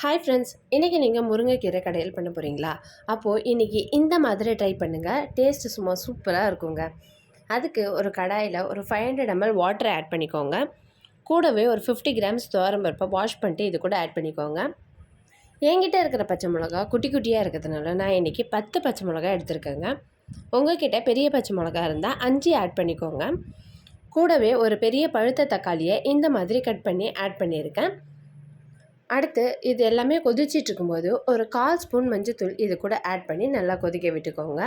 Hi friends, இன்றைக்கி நீங்கள் முருங்கைக்கீரை கடையில் பண்ண போகிறீங்களா? அப்போது இன்றைக்கி இந்த மாதிரி ட்ரை பண்ணுங்கள். டேஸ்ட்டு சும்மா சூப்பராக இருக்குங்க. அதுக்கு ஒரு கடாயில் ஒரு 500 ml வாட்டரை ஆட் பண்ணிக்கோங்க. கூடவே ஒரு 50 கிராம்ஸ் துவரம்பருப்பை வாஷ் பண்ணிட்டு இது கூட ஆட் பண்ணிக்கோங்க. என்கிட்ட இருக்கிற பச்சை மிளகா குட்டி குட்டியாக இருக்கிறதுனால நான் இன்றைக்கி 10 பச்சை மிளகா எடுத்துருக்கேங்க. உங்கள்கிட்ட பெரிய பச்சை மிளகா இருந்தால் 5 ஆட் பண்ணிக்கோங்க. கூடவே ஒரு பெரிய பழுத்த தக்காளியை இந்த மாதிரி கட் பண்ணி ஆட் பண்ணியிருக்கேன். அடுத்து இது எல்லாமே கொதிச்சிட்டு இருக்கும்போது ஒரு 1/4 ஸ்பூன் மஞ்சத்தூள் இது கூட ஆட் பண்ணி நல்லா கொதிக்க விட்டுக்கோங்க.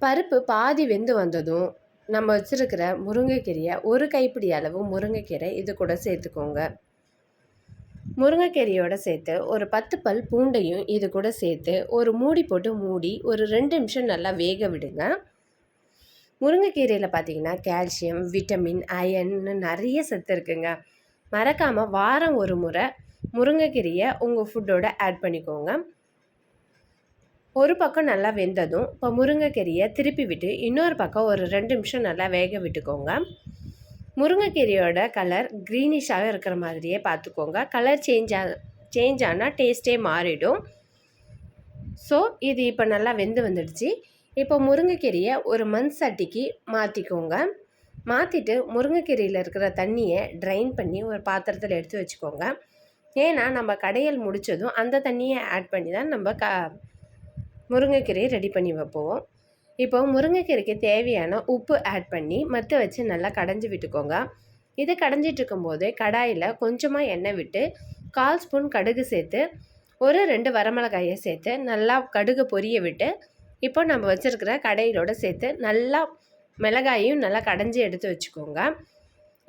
பருப்பு பாதி வெந்து வந்ததும் நம்ம வச்சுருக்கிற முருங்கைக்கீரையை ஒரு கைப்பிடி அளவு முருங்கைக்கீரை இது கூட சேர்த்துக்கோங்க. முருங்கைக்கீரையோடு சேர்த்து ஒரு 10 பல் பூண்டையும் இது கூட சேர்த்து ஒரு மூடி போட்டு மூடி ஒரு 2 நிமிஷம் நல்லா வேக விடுங்க. முருங்கைக்கீரையில் பார்த்திங்கன்னா கால்சியம், விட்டமின், அயன்னு நிறைய சத்து இருக்குங்க. மறக்காமல் வாரம் ஒரு முறை முருங்கைக்கீரையை உங்கள் ஃபுட்டோட ஆட் பண்ணிக்கோங்க. ஒரு பக்கம் நல்லா வெந்ததும் இப்போ முருங்கைக்கீரையை திருப்பி விட்டு இன்னொரு பக்கம் ஒரு 2 நிமிஷம் நல்லா வேக விட்டுக்கோங்க. முருங்கைக்கீரையோட கலர் க்ரீனிஷாக இருக்கிற மாதிரியே பார்த்துக்கோங்க. கலர் சேஞ்ச் ஆனால் டேஸ்ட்டே மாறிடும். ஸோ இது இப்போ நல்லா வெந்து வந்துடுச்சு. இப்போ முருங்கைக்கீரையை ஒரு மண் சட்டிக்கு மாற்றிக்கோங்க. மாற்றிட்டு முருங்கைக்கீரையில் இருக்கிற தண்ணியை ட்ரைன் பண்ணி ஒரு பாத்திரத்தில் எடுத்து வச்சுக்கோங்க. ஏன்னா நம்ம கடையல் முடித்ததும் அந்த தண்ணியை ஆட் பண்ணி தான் நம்ம முருங்கைக்கீரையை ரெடி பண்ணி வைப்போம். இப்போ முருங்கைக்கீரைக்கு தேவையான உப்பு ஆட் பண்ணி மற்ற வச்சு நல்லா கடைஞ்சி விட்டுக்கோங்க. இது கடைஞ்சிட்டு இருக்கும்போது கடாயில் கொஞ்சமாக எண்ணெய் விட்டு 1/4 ஸ்பூன் கடுகு சேர்த்து ஒரு 2 வரமிளகாயை சேர்த்து நல்லா கடுகு பொரிய விட்டு இப்போ நம்ம வச்சுருக்கிற கடையிலோடு சேர்த்து நல்லா மிளகாயும் நல்லா கடைஞ்சி எடுத்து வச்சுக்கோங்க.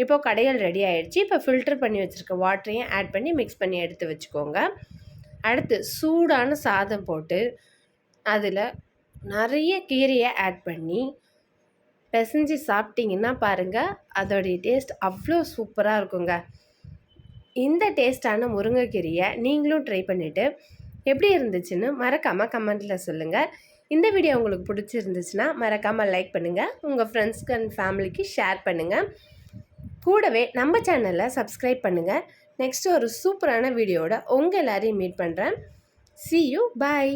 இப்போது கடையல் ரெடி ஆகிடுச்சு. இப்போ ஃபில்டர் பண்ணி வச்சுருக்க வாட்டரையும் ஆட் பண்ணி மிக்ஸ் பண்ணி எடுத்து வச்சுக்கோங்க. அடுத்து சூடான சாதம் போட்டு அதில் நிறைய கீரையை ஆட் பண்ணி பிசைஞ்சு சாப்பிட்டிங்கன்னா பாருங்கள், அதோடைய டேஸ்ட் அவ்வளோ சூப்பராக இருக்குங்க. இந்த டேஸ்டான முருங்கைக்கீரையை நீங்களும் ட்ரை பண்ணிவிட்டு எப்படி இருந்துச்சுன்னு மறக்காமல் கமெண்ட்டில் சொல்லுங்கள். இந்த வீடியோ உங்களுக்கு பிடிச்சிருந்துச்சுன்னா மறக்காமல் லைக் பண்ணுங்கள், உங்கள் ஃப்ரெண்ட்ஸ்க்கு அண்ட் ஃபேமிலிக்கு ஷேர் பண்ணுங்கள். கூடவே நம்ம சேனலை சப்ஸ்கிரைப் பண்ணுங்கள். நெக்ஸ்ட்டு ஒரு சூப்பரான வீடியோவோட உங்கள் எல்லாரையும் மீட் பண்ணுறேன். See you, bye.